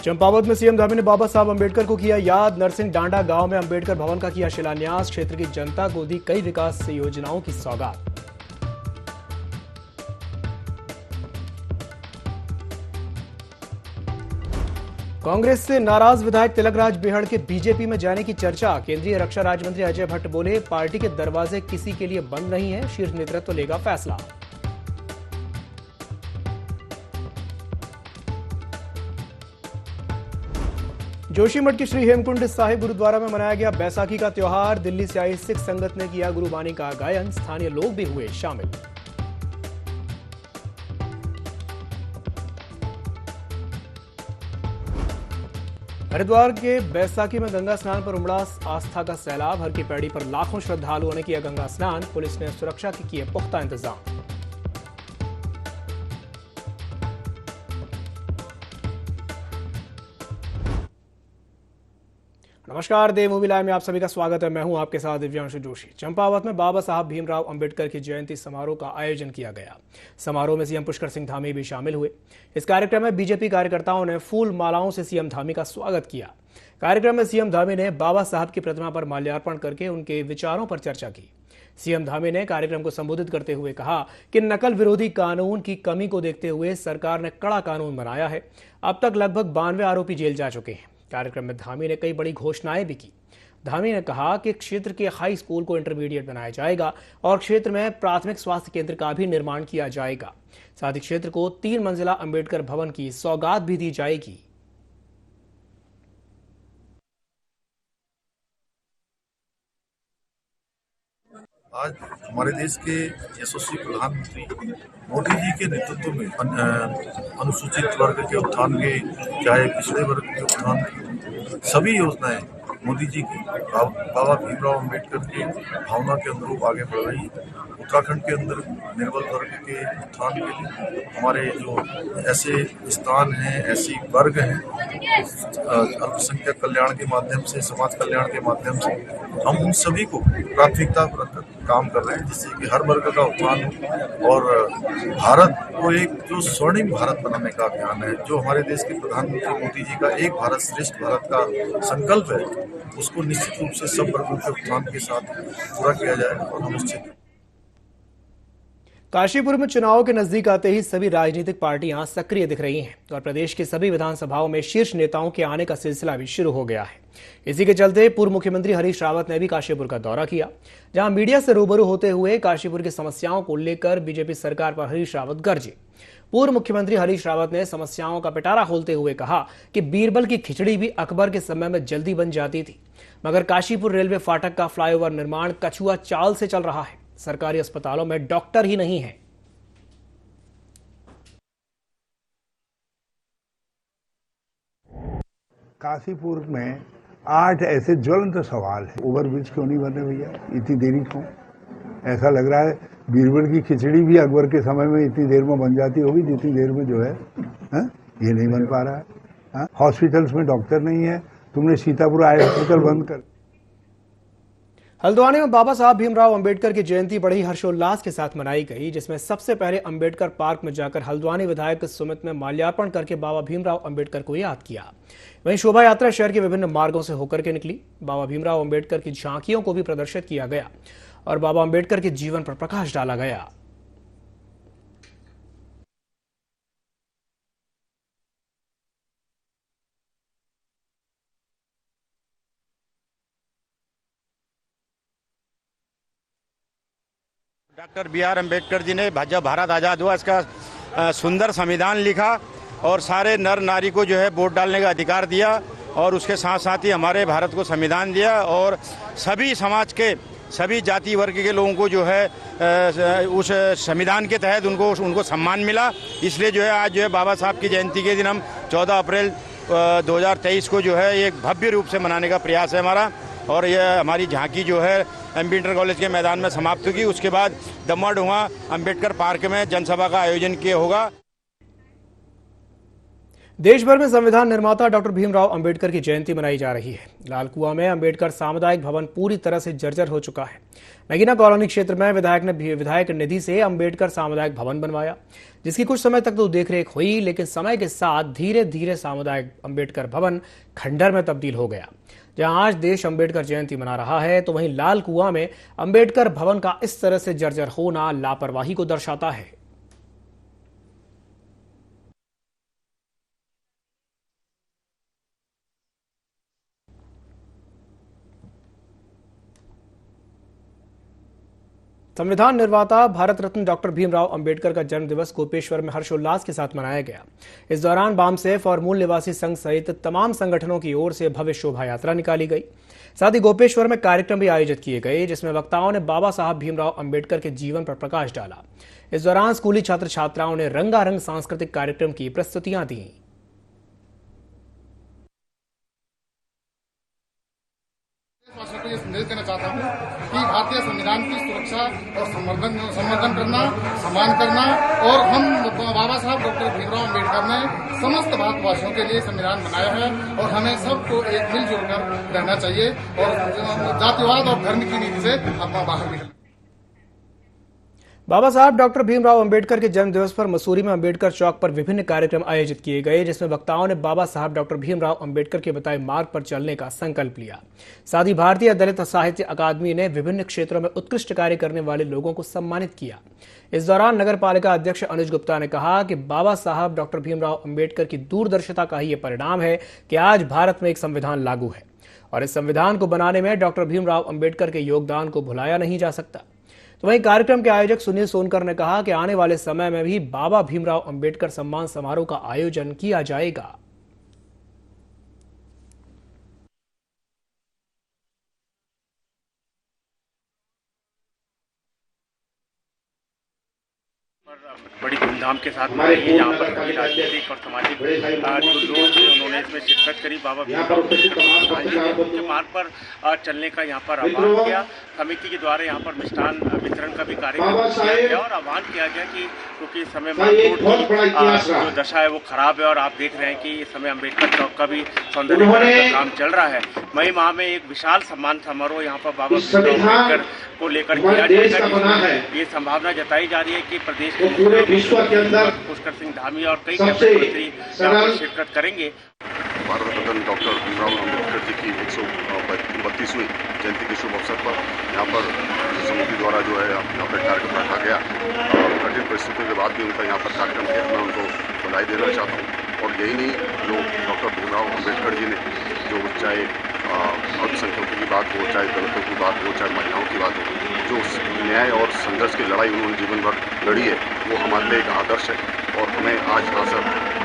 चंपावत में सीएम धामी ने बाबा साहब अंबेडकर को किया याद। नरसिंह डांडा गांव में अंबेडकर भवन का किया शिलान्यास। क्षेत्र की जनता को दी कई विकास योजनाओं की सौगात। कांग्रेस से नाराज विधायक तिलकराज बेहड़ के बीजेपी में जाने की चर्चा। केंद्रीय रक्षा राज्य मंत्री अजय भट्ट बोले, पार्टी के दरवाजे किसी के लिए बंद नहीं है, शीर्ष नेतृत्व लेगा फैसला। जोशीमठ की श्री हेमकुंड साहिब गुरुद्वारा में मनाया गया बैसाखी का त्योहार। दिल्ली से आई सिख संगत ने किया गुरुबानी का गायन। स्थानीय लोग भी हुए शामिल। हरिद्वार के बैसाखी में गंगा स्नान पर उमड़ा आस्था का सैलाब। हर की पैड़ी पर लाखों श्रद्धालुओं ने किया गंगा स्नान। पुलिस ने सुरक्षा के किए पुख्ता इंतजाम। नमस्कार, देव मूवी लाइव में आप सभी का स्वागत है। मैं हूं आपके साथ दिव्यांशु जोशी। चंपावत में बाबा साहब भीमराव अंबेडकर की जयंती समारोह का आयोजन किया गया। समारोह में सीएम पुष्कर सिंह धामी भी शामिल हुए। इस कार्यक्रम में बीजेपी कार्यकर्ताओं ने फूल मालाओं से सीएम धामी का स्वागत किया। कार्यक्रम में सीएम धामी ने बाबा साहब की प्रतिमा पर माल्यार्पण करके उनके विचारों पर चर्चा की। सीएम धामी ने कार्यक्रम को संबोधित करते हुए कहा कि नकल विरोधी कानून की कमी को देखते हुए सरकार ने कड़ा कानून बनाया है। अब तक लगभग 92 आरोपी जेल जा चुके हैं। कार्यक्रम में धामी ने कई बड़ी घोषणाएं भी की। धामी ने कहा कि क्षेत्र के हाई स्कूल को इंटरमीडिएट बनाया जाएगा और क्षेत्र में प्राथमिक स्वास्थ्य केंद्र का भी निर्माण किया जाएगा। साथ ही क्षेत्र को 3 मंजिला अंबेडकर भवन की सौगात भी दी जाएगी। आज हमारे देश के यशस्वी प्रधानमंत्री मोदी जी के नेतृत्व में अनुसूचित वर्ग के उत्थान के, चाहे पिछड़े वर्ग के उत्थान की सभी योजनाएं मोदी जी की बाबा भीमराव अंबेडकर की भावना के अनुरूप आगे बढ़ रही है। उत्तराखंड के अंदर निर्बल वर्ग के उत्थान के लिए हमारे जो ऐसे स्थान हैं, ऐसी वर्ग हैं, अल्पसंख्यक कल्याण के माध्यम से, समाज कल्याण के माध्यम से हम उन सभी को प्राथमिकता पर रखकर काम कर रहे हैं, जिससे कि हर वर्ग का उत्थान हो और भारत को एक जो स्वर्णिम भारत बनाने का अभियान है, जो हमारे देश के प्रधानमंत्री मोदी जी का एक भारत श्रेष्ठ भारत का संकल्प है, उसको निश्चित रूप से सब वर्गों के उत्थान के साथ पूरा किया जाएगा। और हम निश्चित काशीपुर में चुनाव के नजदीक आते ही सभी राजनीतिक पार्टियां सक्रिय दिख रही हैं और प्रदेश की सभी विधानसभाओं में शीर्ष नेताओं के आने का सिलसिला भी शुरू हो गया है। इसी के चलते पूर्व मुख्यमंत्री हरीश रावत ने भी काशीपुर का दौरा किया, जहां मीडिया से रूबरू होते हुए काशीपुर की समस्याओं को लेकर बीजेपी सरकार पर हरीश रावत गरजे। पूर्व मुख्यमंत्री हरीश रावत ने समस्याओं का पिटारा खोलते हुए कहा कि बीरबल की खिचड़ी भी अकबर के समय में जल्दी बन जाती थी, मगर काशीपुर रेलवे फाटक का फ्लाईओवर निर्माण कछुआ चाल से चल रहा है। सरकारी अस्पतालों में डॉक्टर ही नहीं है। काशीपुर में 8 ऐसे ज्वलंत सवाल है। ओवरब्रिज क्यों नहीं बने भैया, इतनी देरी क्यों? ऐसा लग रहा है बीरबल की खिचड़ी भी अकबर के समय में इतनी देर में बन जाती होगी जितनी देर में जो है ये नहीं बन पा रहा है। हॉस्पिटल्स में डॉक्टर नहीं है। तुमने सीतापुर आई हॉस्पिटल बंद कर। हल्द्वानी में बाबा साहब भीमराव अंबेडकर की जयंती बड़ी हर्षोल्लास के साथ मनाई गई, जिसमें सबसे पहले अंबेडकर पार्क में जाकर हल्द्वानी विधायक सुमित ने माल्यार्पण करके बाबा भीमराव अंबेडकर को याद किया। वहीं शोभा यात्रा शहर के विभिन्न मार्गों से होकर के निकली। बाबा भीमराव अंबेडकर की झांकियों को भी प्रदर्शित किया गया और बाबा अंबेडकर के जीवन पर प्रकाश डाला गया। Doctor B R. अम्बेडकर जी ने जब भारत आज़ाद हुआ इसका सुंदर संविधान लिखा और सारे नर नारी को जो है वोट डालने का अधिकार दिया और उसके साथ साथ ही हमारे भारत को संविधान दिया और सभी समाज के सभी जाति वर्ग के लोगों को जो है उस संविधान के तहत उनको सम्मान मिला। इसलिए जो है आज जो है बाबा साहब की जयंती के दिन हम 14 अप्रैल 2023 को जो है एक भव्य रूप से मनाने का प्रयास है हमारा। और यह हमारी झांकी जो है एमपी इंटर कॉलेज के मैदान में समाप्त होगी। उसके बाद दमोह अंबेडकर पार्क में जनसभा का आयोजन किया होगा। देश भर में संविधान निर्माता डॉक्टर भीमराव अंबेडकर की जयंती मनाई जा रही है। लाल कुआं में अंबेडकर सामुदायिक भवन पूरी तरह से जर्जर हो चुका है। नगीना कॉलोनी क्षेत्र में विधायक निधि से अंबेडकर सामुदायिक भवन बनवाया, जिसकी कुछ समय तक तो देखरेख हुई, लेकिन समय के साथ धीरे धीरे सामुदायिक अंबेडकर भवन खंडहर में तब्दील हो गया। जहां आज देश अंबेडकर जयंती मना रहा है, तो वहीं लाल कुआं में अंबेडकर भवन का इस तरह से जर्जर होना लापरवाही को दर्शाता है। संविधान निर्माता भारत रत्न डॉक्टर भीमराव अंबेडकर का जन्म दिवस गोपेश्वर में हर्षोल्लास के साथ मनाया गया। इस दौरान बामसेफ और मूल निवासी संघ सहित तमाम संगठनों की ओर से भव्य शोभा यात्रा निकाली गई। साथ ही गोपेश्वर में कार्यक्रम भी आयोजित किए गए, जिसमें वक्ताओं ने बाबा साहब भीमराव अंबेडकर के जीवन पर प्रकाश डाला। इस दौरान स्कूली छात्र छात्राओं ने रंगारंग सांस्कृतिक कार्यक्रम की प्रस्तुतियां दी। को ये संदेश देना चाहता हूँ कि भारतीय संविधान की सुरक्षा और संवर्धन करना, सम्मान करना, और हम बाबा साहब डॉक्टर भीमराव अम्बेडकर ने समस्त भारतवासियों के लिए संविधान बनाया है और हमें सबको एक मिलजुल कर रहना चाहिए और जातिवाद और धर्म की नीति से अपना बाहर निकलना। बाबा साहब डॉक्टर भीमराव अंबेडकर के जन्म दिवस पर मसूरी में अंबेडकर चौक पर विभिन्न कार्यक्रम आयोजित किए गए, जिसमें वक्ताओं ने बाबा साहब डॉक्टर भीमराव अंबेडकर के बताए मार्ग पर चलने का संकल्प लिया। साथ ही भारतीय दलित साहित्य अकादमी ने विभिन्न क्षेत्रों में उत्कृष्ट कार्य करने वाले लोगों को सम्मानित किया। इस दौरान नगर पालिका अध्यक्ष अनुज गुप्ता ने कहा कि बाबा साहब डॉक्टर भीमराव अंबेडकर की दूरदर्शिता का ही ये परिणाम है कि आज भारत में एक संविधान लागू है, और इस संविधान को बनाने में डॉक्टर भीमराव अंबेडकर के योगदान को भुलाया नहीं जा सकता। तो वहीं कार्यक्रम के आयोजक सुनील सोनकर ने कहा कि आने वाले समय में भी बाबा भीमराव अंबेडकर सम्मान समारोह का आयोजन किया जाएगा। बड़ी धूमधाम के साथ मनाई है। यहाँ पर कई राजनीतिक और सामाजिक जो लोग थे उन्होंने इसमें शिरकत करी। बाबा भीमराव अम्बेडकर के मार्ग पर चलने का यहाँ पर आह्वान किया। समिति के द्वारा यहाँ पर मिष्ठान वितरण का भी कार्यक्रम किया गया और आह्वान किया गया कि क्योंकि इस समय जो दशा है वो खराब है और आप देख रहे हैं कि इस समय अम्बेडकर चौक का भी सौंदर्यीकरण का काम चल रहा है। मई माह में एक विशाल सम्मान समारोह यहाँ पर बाबा भीमराव अम्बेडकर को लेकर किया जाएगा। ये संभावना जताई जा रही है कि प्रदेश के विश्व के अंदर पुष्कर सिंह धामी और कई कैबिनेट मंत्री यहाँ पर शिरकत करेंगे। भारत रत्न डॉक्टर भीमराव अम्बेडकर जी की 132वीं जयंती के शुभ अवसर पर यहाँ पर समिति द्वारा जो है यहाँ पर कार्यक्रम रखा गया। कठिन परिस्थितियों के बाद भी उनका यहाँ पर कार्यक्रम किया। मैं उनको बधाई देना चाहता हूँ। और यही नहीं, जो डॉक्टर भीमराव अम्बेडकर जी ने जो चाहे अल्पसंख्यकों की बात हो, चाहे दलितों की बात हो, चाहे महिलाओं की बात हो, जो न्याय और संघर्ष की लड़ाई उन्होंने जीवन भर लड़ी है, वो हमारे लिए एक आदर्श है। और हमें आज यहाँ से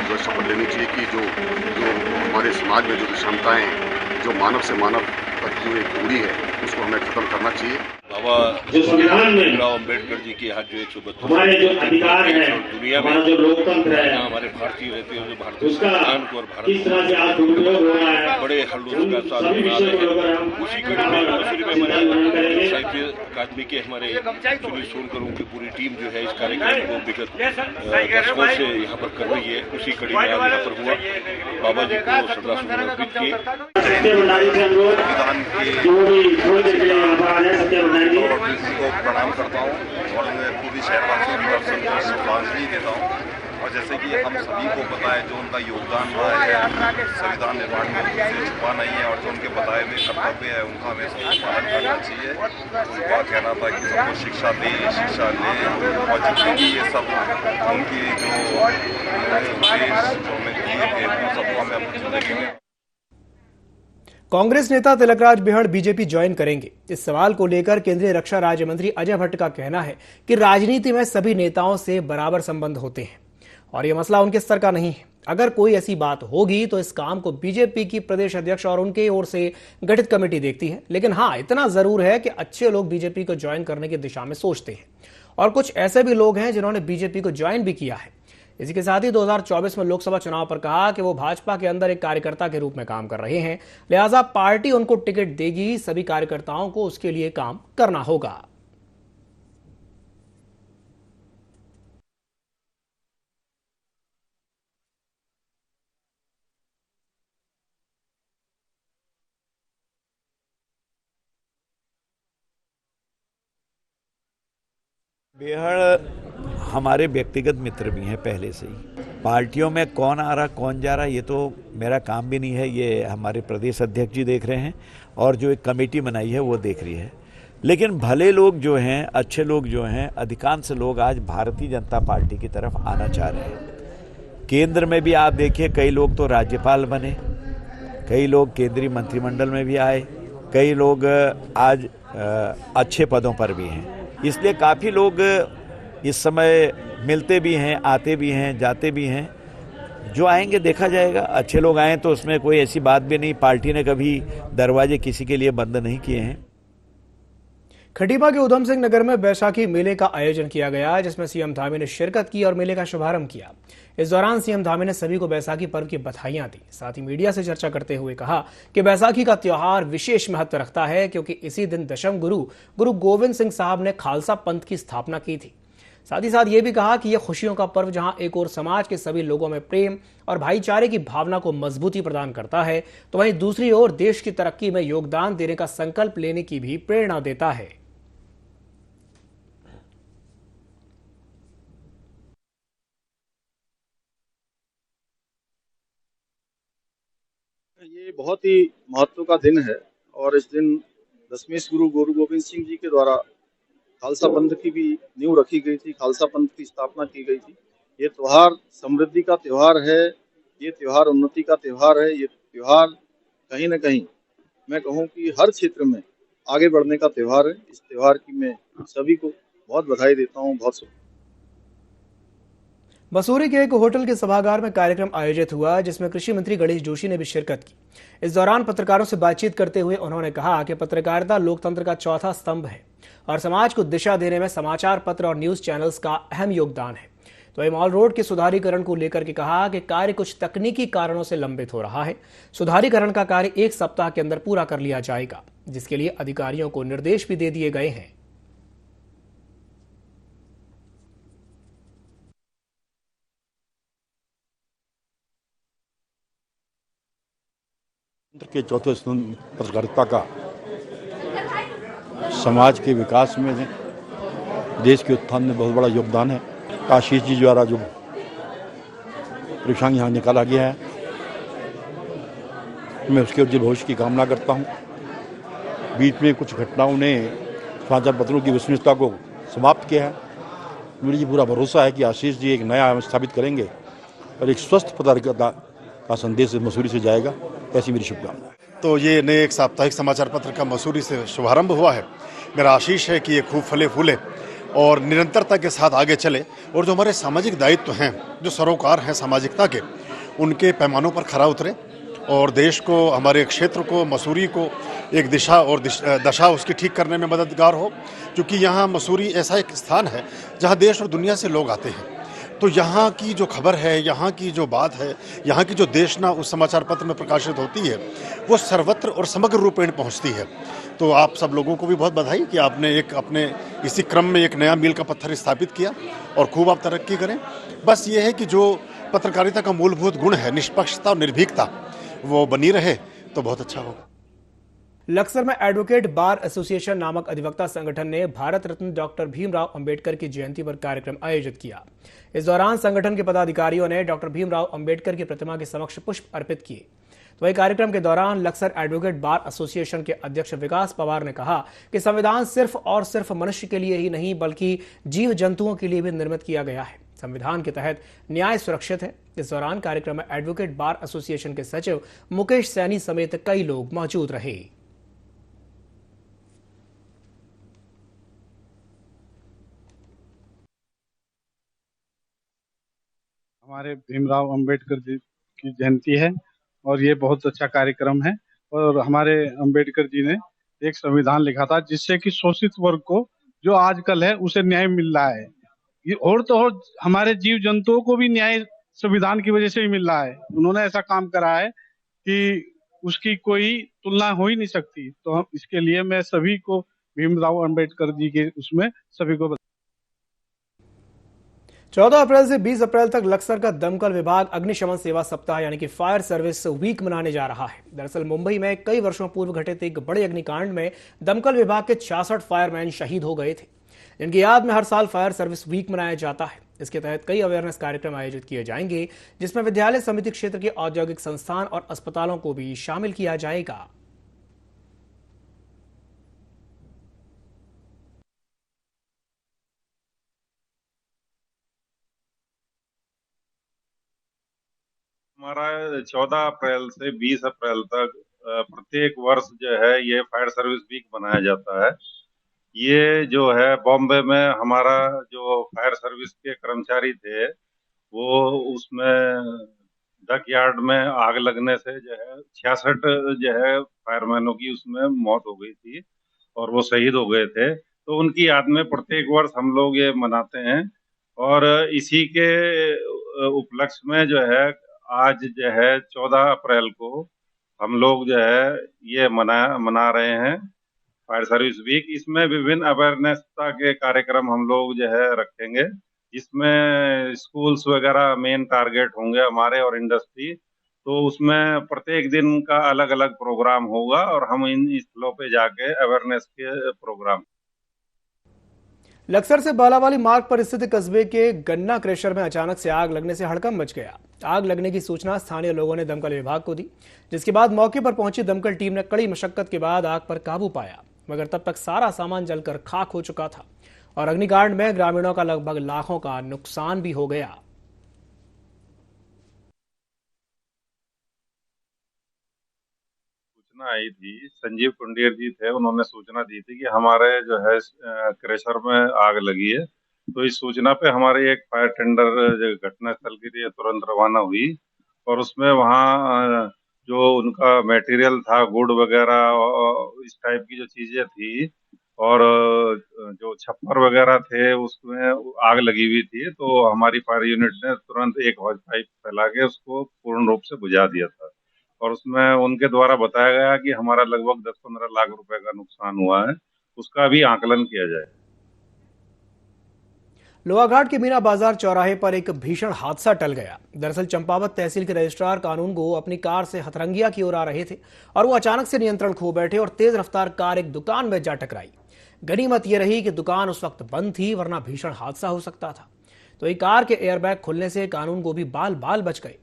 जो शपथ लेनी चाहिए कि जो हमारे समाज में जो विषमताएँ, जो मानव से मानव तक जो एक दूरी है, उसको हमें खत्म करना चाहिए। बाबा भीमराव अम्बेडकर जी की आज जो 132 हमारे जो अधिकार है, दुनिया में जो लोकतंत्र है, हमारे भारतीय रहते हैं, जो भारतीय संविधान को और भारत किस तरह से आज दुरुपयोग हो रहा है, बड़े हल्लों का साथ मना रहे हैं। उसी कड़ी में मसूरी में हमारे साहित्य अकादमी के हमारे सुनील सोनकर की पूरी टीम जो है इस कार्यक्रम को विगत दशकों से यहाँ पर कर रही है। उसी कड़ी में आज यहाँ पर हुआ। बाबा जी को श्रद्धासुमन अर्पित किए। को प्रणाम करता हूँ और पूरी शहरवासियों की तरफ से श्रद्धांजलि देता हूँ। और जैसे कि हम सभी को पता है, जो उनका योगदान रहा है संविधान निर्माण में, उनसे छुपा नहीं है। और जो उनके बताए हुए कर्तव्य है, उनका हमें सबको पालन करना चाहिए। उनका कहना था कि सबको शिक्षा दें, शिक्षा लें, और जितने भी ये सब उनकी जो हमें दिए थे, वो सबको हमें अपनी जिंदगी में। कांग्रेस नेता तिलकराज बिहड़ बीजेपी ज्वाइन करेंगे। इस सवाल को लेकर केंद्रीय रक्षा राज्य मंत्री अजय भट्ट का कहना है कि राजनीति में सभी नेताओं से बराबर संबंध होते हैं और यह मसला उनके स्तर का नहीं है। अगर कोई ऐसी बात होगी तो इस काम को बीजेपी की प्रदेश अध्यक्ष और उनके ओर से गठित कमेटी देखती है। लेकिन हाँ, इतना जरूर है कि अच्छे लोग बीजेपी को ज्वाइन करने की दिशा में सोचते हैं और कुछ ऐसे भी लोग हैं जिन्होंने बीजेपी को ज्वाइन भी किया है। इसी के साथ ही 2024 में लोकसभा चुनाव पर कहा कि वो भाजपा के अंदर एक कार्यकर्ता के रूप में काम कर रहे हैं, लिहाजा पार्टी उनको टिकट देगी। सभी कार्यकर्ताओं को उसके लिए काम करना होगा। बेहड़ हमारे व्यक्तिगत मित्र भी हैं पहले से ही। पार्टियों में कौन आ रहा कौन जा रहा ये तो मेरा काम भी नहीं है, ये हमारे प्रदेश अध्यक्ष जी देख रहे हैं और जो एक कमेटी बनाई है वो देख रही है। लेकिन भले लोग जो हैं, अच्छे लोग जो हैं, अधिकांश लोग आज भारतीय जनता पार्टी की तरफ आना चाह रहे हैं। केंद्र में भी आप देखिए कई लोग तो राज्यपाल बने, कई लोग केंद्रीय मंत्रिमंडल में भी आए, कई लोग आज अच्छे पदों पर भी हैं। इसलिए काफ़ी लोग इस समय मिलते भी हैं, आते भी हैं, जाते भी हैं। जो आएंगे देखा जाएगा। अच्छे लोग आए तो उसमें कोई ऐसी बात भी नहीं, पार्टी ने कभी दरवाजे किसी के लिए बंद नहीं किए हैं। खटीमा के उधम सिंह नगर में बैसाखी मेले का आयोजन किया गया, जिसमें सीएम धामी ने शिरकत की और मेले का शुभारंभ किया। इस दौरान सीएम धामी ने सभी को बैसाखी पर्व की बधाइयां दी। साथ ही मीडिया से चर्चा करते हुए कहा कि बैसाखी का त्योहार विशेष महत्व रखता है, क्योंकि इसी दिन दशम गुरु गोविंद सिंह साहब ने खालसा पंथ की स्थापना की थी। साथ ही साथ ये भी कहा कि यह खुशियों का पर्व जहां एक और समाज के सभी लोगों में प्रेम और भाईचारे की भावना को मजबूती प्रदान करता है, तो वहीं दूसरी ओर देश की तरक्की में योगदान देने का संकल्प लेने की भी प्रेरणा देता है। ये बहुत ही महत्व का दिन है और इस दिन दशमेश गुरु गोविंद सिंह जी के द्वारा खालसा पंथ की भी नींव रखी गई थी, खालसा पंथ की स्थापना की गई थी। ये त्योहार समृद्धि का त्योहार है, ये त्योहार उन्नति का त्योहार है, ये त्योहार कहीं न कहीं मैं कहूँ कि हर क्षेत्र में आगे बढ़ने का त्योहार है। इस त्योहार की मैं सभी को बहुत बधाई देता हूँ। बहुत मसूरी के एक होटल के सभागार में कार्यक्रम आयोजित हुआ, जिसमें कृषि मंत्री गणेश जोशी ने भी शिरकत की। इस दौरान पत्रकारों से बातचीत करते हुए उन्होंने कहा कि पत्रकारिता लोकतंत्र का चौथा स्तंभ है और समाज को दिशा देने में समाचार पत्र और न्यूज चैनल्स का अहम योगदान है। तो वहीं मॉल रोड के सुधारीकरण को लेकर के कहा कि कार्य कुछ तकनीकी कारणों से लंबित हो रहा है। सुधारीकरण का कार्य 1 सप्ताह के अंदर पूरा कर लिया जाएगा, जिसके लिए अधिकारियों को निर्देश भी दे दिए गए हैं। के चौथे स्तंभ पत्रकारिता का समाज के विकास में, देश के उत्थान में बहुत बड़ा योगदान है। आशीष जी द्वारा जो परीक्षांग यहाँ निकाला गया है, मैं उसके उज्जवल भविष्य की कामना करता हूँ। बीच में कुछ घटनाओं ने समाचार पत्रों की विश्वसनीयता को समाप्त किया है। मुझे पूरा भरोसा है कि आशीष जी एक नया स्थापित करेंगे और एक स्वस्थ पत्रकारिता का संदेश मसूरी से जाएगा, ऐसी मेरी शुभकामना है। तो ये नए एक साप्ताहिक समाचार पत्र का मसूरी से शुभारंभ हुआ है। मेरा आशीष है कि ये खूब फले फूले और निरंतरता के साथ आगे चले और जो हमारे सामाजिक दायित्व हैं, जो सरोकार हैं सामाजिकता के, उनके पैमानों पर खरा उतरे और देश को, हमारे क्षेत्र को, मसूरी को एक दिशा और दशा उसकी ठीक करने में मददगार हो। क्योंकि यहाँ मसूरी ऐसा एक स्थान है जहाँ देश और दुनिया से लोग आते हैं, तो यहाँ की जो खबर है, यहाँ की जो बात है, यहाँ की जो देशना उस समाचार पत्र में प्रकाशित होती है, वो सर्वत्र और समग्र रूपेण पहुँचती है। तो आप सब लोगों को भी बहुत बधाई कि आपने एक अपने इसी क्रम में एक नया मील का पत्थर स्थापित किया और खूब आप तरक्की करें। बस ये है कि जो पत्रकारिता का मूलभूत गुण है, निष्पक्षता और निर्भीकता, वो बनी रहे तो बहुत अच्छा होगा। लक्सर में एडवोकेट बार एसोसिएशन नामक अधिवक्ता संगठन ने भारत रत्न डॉक्टर भीमराव अंबेडकर की जयंती पर कार्यक्रम आयोजित किया। इस दौरान संगठन के पदाधिकारियों ने डॉक्टर भीमराव अंबेडकर की प्रतिमा के समक्ष पुष्प अर्पित किए। तो वही कार्यक्रम के दौरान लक्सर एडवोकेट बार एसोसिएशन के अध्यक्ष विकास पवार ने कहा कि संविधान सिर्फ और सिर्फ मनुष्य के लिए ही नहीं बल्कि जीव जंतुओं के लिए भी निर्मित किया गया है। संविधान के तहत न्याय सुरक्षित है। इस दौरान कार्यक्रम में एडवोकेट बार एसोसिएशन के सचिव मुकेश सैनी समेत कई लोग मौजूद रहे। हमारे भीमराव अंबेडकर जी की जयंती है और ये बहुत अच्छा कार्यक्रम है। और हमारे अंबेडकर जी ने एक संविधान लिखा था जिससे कि शोषित वर्ग को जो आजकल है उसे न्याय मिल रहा है। ये और तो और हमारे जीव जंतुओं को भी न्याय संविधान की वजह से ही मिल रहा है। उन्होंने ऐसा काम करा है कि उसकी कोई तुलना हो ही नहीं सकती। तो हम इसके लिए मैं सभी को भीमराव अंबेडकर जी के उसमें सभी को 14 अप्रैल से 20 अप्रैल तक लक्सर का दमकल विभाग अग्निशमन सेवा सप्ताह यानी कि फायर सर्विस वीक मनाने जा रहा है। दरअसल मुंबई में कई वर्षों पूर्व घटित एक बड़े अग्निकांड में दमकल विभाग के 66 फायरमैन शहीद हो गए थे। जिनकी याद में हर साल फायर सर्विस वीक मनाया जाता है। इसके तहत कई अवेयरनेस कार्यक्रम आयोजित किए जाएंगे, जिसमें विद्यालय, समिति क्षेत्र के औद्योगिक संस्थान और अस्पतालों को भी शामिल किया जाएगा। हमारा 14 अप्रैल से 20 अप्रैल तक प्रत्येक वर्ष जो है ये फायर सर्विस वीक मनाया जाता है। ये जो है बॉम्बे में हमारा जो फायर सर्विस के कर्मचारी थे वो उसमें डक यार्ड में आग लगने से जो है 66 जो है फायरमैनों की उसमें मौत हो गई थी और वो शहीद हो गए थे। तो उनकी याद में प्रत्येक वर्ष हम लोग ये मनाते हैं और इसी के उपलक्ष्य में जो है आज जो है 14 अप्रैल को हम लोग जो है ये मना रहे हैं फायर सर्विस वीक। इसमें विभिन्न अवेयरनेसता के कार्यक्रम हम लोग जो है रखेंगे, जिसमें स्कूल्स वगैरह मेन टारगेट होंगे हमारे और इंडस्ट्री। तो उसमें प्रत्येक दिन का अलग अलग प्रोग्राम होगा और हम इन स्थलों पे जाके अवेयरनेस के प्रोग्राम। लक्सर से बालावाली मार्ग पर स्थित कस्बे के गन्ना क्रेशर में अचानक से आग लगने से हड़कंप मच गया। आग लगने की सूचना स्थानीय लोगों ने दमकल विभाग को दी, जिसके बाद मौके पर पहुंची दमकल टीम ने कड़ी मशक्कत के बाद आग पर काबू पाया, मगर तब तक सारा सामान जलकर खाक हो चुका था और अग्निकांड में ग्रामीणों का लगभग लाखों का नुकसान भी हो गया। सूचना आई थी, संजीव कुंडेर जी थे, उन्होंने सूचना दी थी कि हमारे जो है क्रेशर में आग लगी है। तो इस सूचना पे हमारे एक फायर टेंडर घटना स्थल के लिए तुरंत रवाना हुई और उसमें वहाँ जो उनका मटेरियल था, गुड़ वगैरह इस टाइप की जो चीजें थी और जो छप्पर वगैरह थे उसमें आग लगी हुई थी। तो हमारी फायर यूनिट ने तुरंत एक हॉज पाइप फैला के उसको पूर्ण रूप से बुझा दिया था और उसमें उनके द्वारा बताया गया कि हमारा लगभग 10-15 लाख रुपए का नुकसान हुआ है, उसका भी आकलन किया जाए। लोहाघाट के मीना बाजार चौराहे पर एक भीषण हादसा टल गया। दरअसल चंपावत तहसील के रजिस्ट्रार कानून गो अपनी कार से हथरंगिया की ओर आ रहे थे और वो अचानक से नियंत्रण खो बैठे और तेज रफ्तार कार एक दुकान में जा टकराई। गनीमत यह रही कि दुकान उस वक्त बंद थी, वरना भीषण हादसा हो सकता था। तो एक कार के एयरबैग खुलने से कानून गो भी बाल बाल बच गए।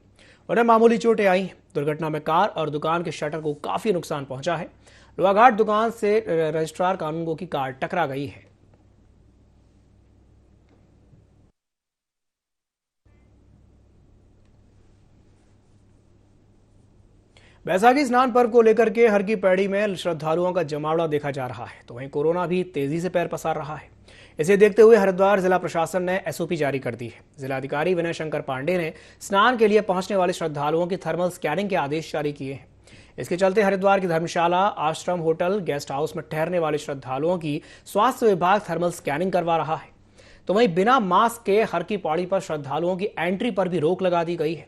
उन्हें मामूली चोटें आई। दुर्घटना में कार और दुकान के शटर को काफी नुकसान पहुंचा है। लोहाघाट दुकान से रजिस्ट्रार कानून गो की कार टकरा गई है। बैसाखी स्नान पर्व को लेकर के हर की पैड़ी में श्रद्धालुओं का जमावड़ा देखा जा रहा है, तो वहीं कोरोना भी तेजी से पैर पसार रहा है। इसे देखते हुए हरिद्वार जिला प्रशासन ने एसओपी जारी कर दी है। जिलाधिकारी विनय शंकर पांडे ने स्नान के लिए पहुंचने वाले श्रद्धालुओं की थर्मल स्कैनिंग के आदेश जारी किए हैं। इसके चलते हरिद्वार की धर्मशाला, आश्रम, होटल, गेस्ट हाउस में ठहरने वाले श्रद्धालुओं की स्वास्थ्य विभाग थर्मल स्कैनिंग करवा रहा है। तो वहीं बिना मास्क के हर की पौड़ी पर श्रद्धालुओं की एंट्री पर भी रोक लगा दी गई है।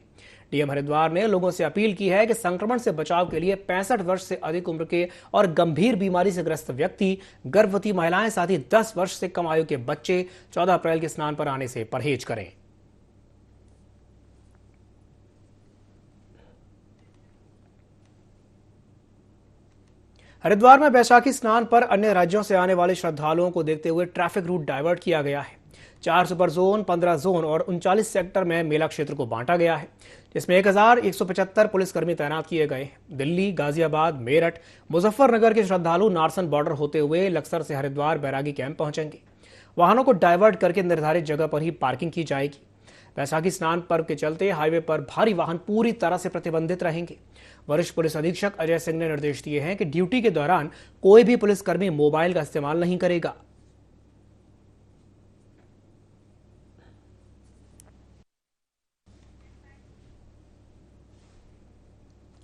डीएम हरिद्वार ने लोगों से अपील की है कि संक्रमण से बचाव के लिए 65 वर्ष से अधिक उम्र के और गंभीर बीमारी से ग्रस्त व्यक्ति, गर्भवती महिलाएं, साथ ही 10 वर्ष से कम आयु के बच्चे 14 अप्रैल के स्नान पर आने से परहेज करें। हरिद्वार में बैसाखी स्नान पर अन्य राज्यों से आने वाले श्रद्धालुओं को देखते हुए ट्रैफिक रूट डाइवर्ट किया गया है। 4 सुपर जोन, 15 जोन और 39 सेक्टर में मेला क्षेत्र को बांटा गया है, जिसमें 1175 पुलिसकर्मी तैनात किए गए हैं। दिल्ली, गाजियाबाद, मेरठ, मुजफ्फरनगर के श्रद्धालु नारसन बॉर्डर होते हुए लक्सर से हरिद्वार बैरागी कैंप पहुंचेंगे। वाहनों को डाइवर्ट करके निर्धारित जगह पर ही पार्किंग की जाएगी। बैसाखी स्नान पर्व के चलते हाईवे पर भारी वाहन पूरी तरह से प्रतिबंधित रहेंगे। वरिष्ठ पुलिस अधीक्षक अजय सिंह ने निर्देश दिए हैं कि ड्यूटी के दौरान कोई भी पुलिसकर्मी मोबाइल का इस्तेमाल नहीं करेगा।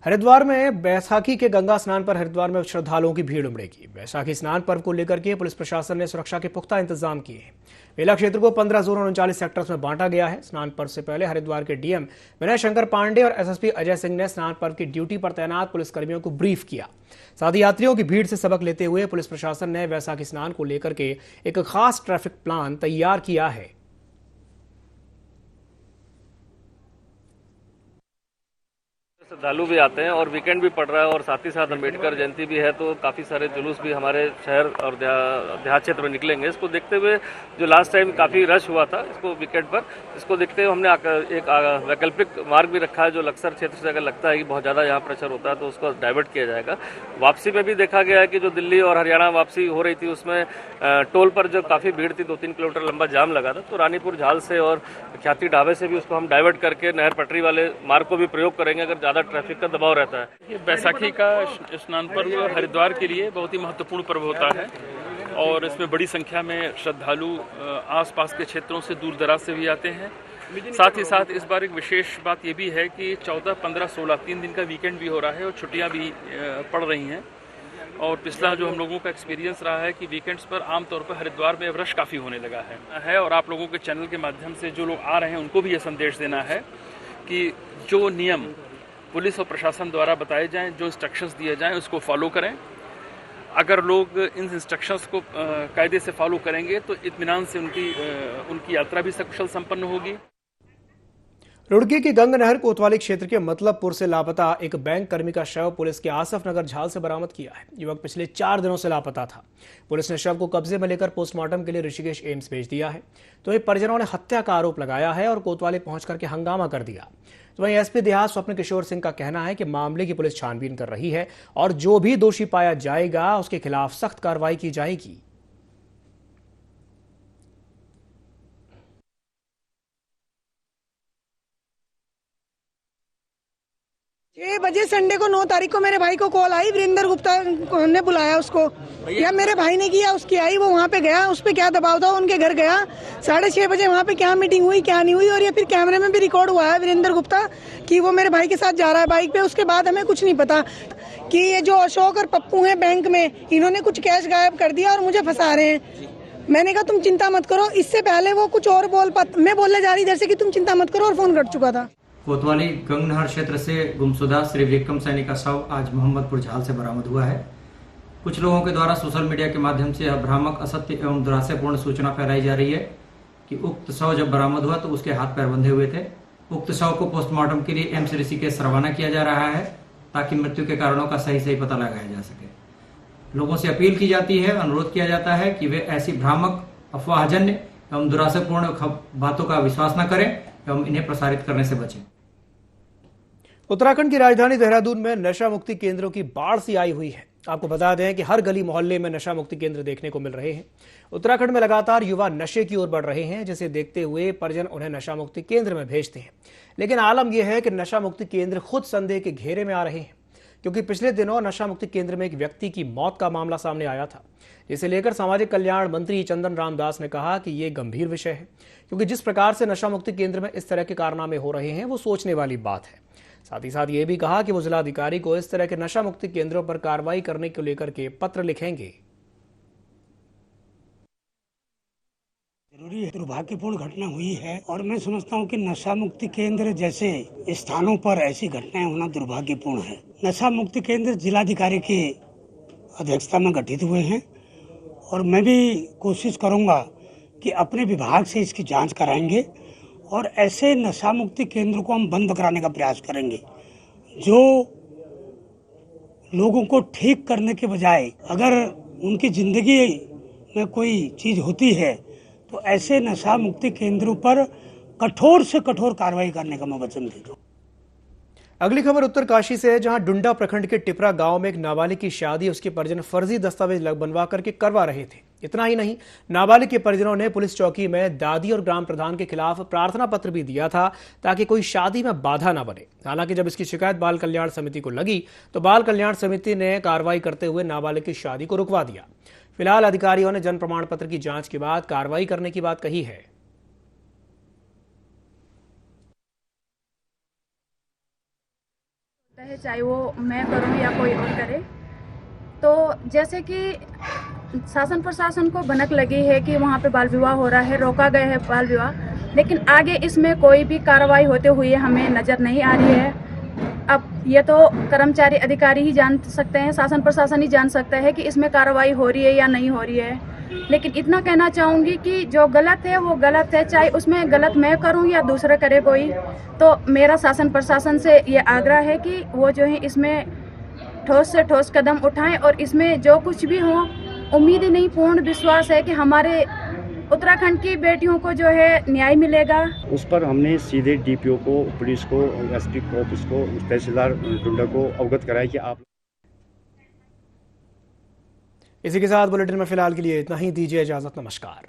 हरिद्वार में बैसाखी के गंगा स्नान पर हरिद्वार में श्रद्धालुओं की भीड़ उमड़ेगी। बैसाखी स्नान पर्व को लेकर के पुलिस प्रशासन ने सुरक्षा के पुख्ता इंतजाम किए हैं। मेला क्षेत्र को 15 जोन और 39 सेक्टर्स में बांटा गया है। स्नान पर्व से पहले हरिद्वार के डीएम विनय शंकर पांडे और एसएसपी अजय सिंह ने स्नान पर्व की ड्यूटी पर तैनात पुलिसकर्मियों को ब्रीफ किया। साथ ही यात्रियों की भीड़ से सबक लेते हुए पुलिस प्रशासन ने बैसाखी स्नान को लेकर के एक खास ट्रैफिक प्लान तैयार किया है। श्रद्धालु भी आते हैं और वीकेंड भी पड़ रहा है और साथ ही साथ अम्बेडकर जयंती भी है, तो काफ़ी सारे जुलूस भी हमारे शहर और देहात क्षेत्र में निकलेंगे। इसको देखते हुए जो लास्ट टाइम काफ़ी रश हुआ था इसको वीकेंड पर, इसको देखते हुए हमने एक वैकल्पिक मार्ग भी रखा है जो लक्सर क्षेत्र से अगर लगता है कि बहुत ज़्यादा यहाँ प्रेशर होता है तो उसको डाइवर्ट किया जाएगा। वापसी में भी देखा गया है कि जो दिल्ली और हरियाणा वापसी हो रही थी उसमें टोल पर जो काफ़ी भीड़ थी, 2-3 किलोमीटर लंबा जाम लगा था, तो रानीपुर झाल से और ख्याति ढाबे से भी उसको हम डाइवर्ट करके नहर पटरी वाले मार्ग को भी प्रयोग करेंगे अगर ज़्यादा ट्रैफिक का दबाव रहता है। ये बैसाखी का स्नान पर्व हरिद्वार के लिए बहुत ही महत्वपूर्ण पर्व होता है और इसमें बड़ी संख्या में श्रद्धालु आसपास के क्षेत्रों से दूर दराज से भी आते हैं। साथ ही साथ इस बार एक विशेष बात ये भी है कि 14, 15, 16 3 दिन का वीकेंड भी हो रहा है और छुट्टियां भी पड़ रही हैं। और पिछला जो हम लोगों का एक्सपीरियंस रहा है कि वीकेंड्स पर आमतौर पर हरिद्वार में रश काफ़ी होने लगा है और आप लोगों के चैनल के माध्यम से जो लोग आ रहे हैं उनको भी ये संदेश देना है कि जो नियम पुलिस और प्रशासन द्वारा बताए जाएं, जो इंस्ट्रक्शंस दिए जाएं उसको फॉलो करें। अगर लोग इन इंस्ट्रक्शंस को कायदे से फॉलो करेंगे तो इत्मीनान से उनकी यात्रा भी सकुशल संपन्न होगी। रुड़की की गंग नहर कोतवाली क्षेत्र के मतलबपुर से लापता एक बैंक कर्मी का शव पुलिस के आसफ नगर झाल से बरामद किया है। युवक पिछले 4 दिनों से लापता था। पुलिस ने शव को कब्जे में लेकर पोस्टमार्टम के लिए ऋषिकेश एम्स भेज दिया है। तो ये परिजनों ने हत्या का आरोप लगाया है और कोतवाली पहुंच करके हंगामा कर दिया। तो वहीं एसपी देहात स्वप्न किशोर सिंह का कहना है कि मामले की पुलिस छानबीन कर रही है और जो भी दोषी पाया जाएगा उसके खिलाफ सख्त कार्रवाई की जाएगी। 6 बजे संडे को 9 तारीख को मेरे भाई को कॉल आई, वीरेंद्र गुप्ता ने बुलाया उसको, या मेरे भाई ने किया, उसकी आई, वो वहाँ पे गया, उस पे क्या दबाव था, उनके घर गया 6:30 बजे, वहाँ पे क्या मीटिंग हुई क्या नहीं हुई, और ये फिर कैमरे में भी रिकॉर्ड हुआ है वीरेंद्र गुप्ता कि वो मेरे भाई के साथ जा रहा है बाइक पे। उसके बाद हमें कुछ नहीं पता कि ये जो अशोक और पप्पू हैं बैंक में, इन्होंने कुछ कैश गायब कर दिया और मुझे फंसा रहे हैं। मैंने कहा तुम चिंता मत करो, इससे पहले वो कुछ और मैं बोलने जा रही इधर से कि तुम चिंता मत करो, और फोन कट चुका था। कोतवाली गंग नहर क्षेत्र से गुमशुदा श्री विक्रम सैनी का शव आज मोहम्मदपुर झाल से बरामद हुआ है। कुछ लोगों के द्वारा सोशल मीडिया के माध्यम से यह भ्रामक, असत्य एवं दुराशयपूर्ण सूचना फैलाई जा रही है कि उक्त शव जब बरामद हुआ तो उसके हाथ पैर बंधे हुए थे। उक्त शव को पोस्टमार्टम के लिए एम्स ऋषिकेश रवाना किया जा रहा है ताकि मृत्यु के कारणों का सही पता लगाया जा सके। लोगों से अपील की जाती है, अनुरोध किया जाता है कि वे ऐसी भ्रामक, अफवाहजन्य एवं दुराशयपूर्ण बातों का विश्वास न करें एवं इन्हें प्रसारित करने से बचें। उत्तराखंड की राजधानी देहरादून में नशा मुक्ति केंद्रों की बाढ़ सी आई हुई है। आपको बता दें कि हर गली मोहल्ले में नशा मुक्ति केंद्र देखने को मिल रहे हैं। उत्तराखंड में लगातार युवा नशे की ओर बढ़ रहे हैं, जिसे देखते हुए परिजन उन्हें नशा मुक्ति केंद्र में भेजते हैं। लेकिन आलम यह है कि नशा मुक्ति केंद्र खुद संदेह के घेरे में आ रहे हैं, क्योंकि पिछले दिनों नशा मुक्ति केंद्र में एक व्यक्ति की मौत का मामला सामने आया था, जिसे लेकर सामाजिक कल्याण मंत्री चंदन रामदास ने कहा कि यह गंभीर विषय है, क्योंकि जिस प्रकार से नशा मुक्ति केंद्र में इस तरह के कारनामे हो रहे हैं वो सोचने वाली बात है। साथ ही साथ ये भी कहा कि वो जिलाधिकारी को इस तरह के नशा मुक्ति केंद्रों पर कार्रवाई करने को लेकर के पत्र लिखेंगे। जरूरी है, दुर्भाग्यपूर्ण घटना हुई है और मैं समझता हूं कि नशा मुक्ति केंद्र जैसे स्थानों पर ऐसी घटनाएं होना दुर्भाग्यपूर्ण है। नशा मुक्ति केंद्र जिलाधिकारी की अध्यक्षता में गठित हुए हैं और मैं भी कोशिश करूंगा कि अपने विभाग से इसकी जांच कराएंगे और ऐसे नशा मुक्ति केंद्र को हम बंद कराने का प्रयास करेंगे, जो लोगों को ठीक करने के बजाय अगर उनकी जिंदगी में कोई चीज होती है तो ऐसे नशा मुक्ति केंद्रों पर कठोर से कठोर कार्रवाई करने का मैं वचन देता हूँ। अगली खबर उत्तरकाशी से है, जहां डुंडा प्रखंड के टिपरा गांव में एक नाबालिग की शादी उसके परिजन फर्जी दस्तावेज बनवा करके करवा रहे थे। इतना ही नहीं, नाबालिग के परिजनों ने पुलिस चौकी में दादी और ग्राम प्रधान के खिलाफ प्रार्थना पत्र भी दिया था ताकि कोई शादी में बाधा न बने। हालांकि जब इसकी शिकायत बाल कल्याण समिति को लगी तो बाल कल्याण समिति ने कार्रवाई करते हुए नाबालिग की शादी को रुकवा दिया। फिलहाल अधिकारियों ने जन्म प्रमाण पत्र की जांच के बाद कार्रवाई करने की बात कही है। चाहे वो मैं करूं या कोई और करे, तो जैसे कि शासन प्रशासन को भनक लगी है कि वहाँ पे बाल विवाह हो रहा है, रोका गया है बाल विवाह, लेकिन आगे इसमें कोई भी कार्रवाई होते हुए हमें नज़र नहीं आ रही है। अब ये तो कर्मचारी अधिकारी ही जान सकते हैं, शासन प्रशासन ही जान सकता है कि इसमें कार्रवाई हो रही है या नहीं हो रही है। लेकिन इतना कहना चाहूँगी कि जो गलत है वो गलत है, चाहे उसमें गलत मैं करूँ या दूसरा करे कोई। तो मेरा शासन प्रशासन से ये आग्रह है कि वो जो है इसमें ठोस से ठोस कदम उठाएं और इसमें जो कुछ भी हो, उम्मीद ही नहीं पूर्ण विश्वास है कि हमारे उत्तराखंड की बेटियों को जो है न्याय मिलेगा। उस पर हमने सीधे डीपीओ को, पुलिस को, एसपी ऑफिस को, तहसीलदार डुंडा को अवगत कराया कि आप। इसी के साथ बुलेटिन में फिलहाल के लिए इतना ही। दीजिए इजाजत। नमस्कार।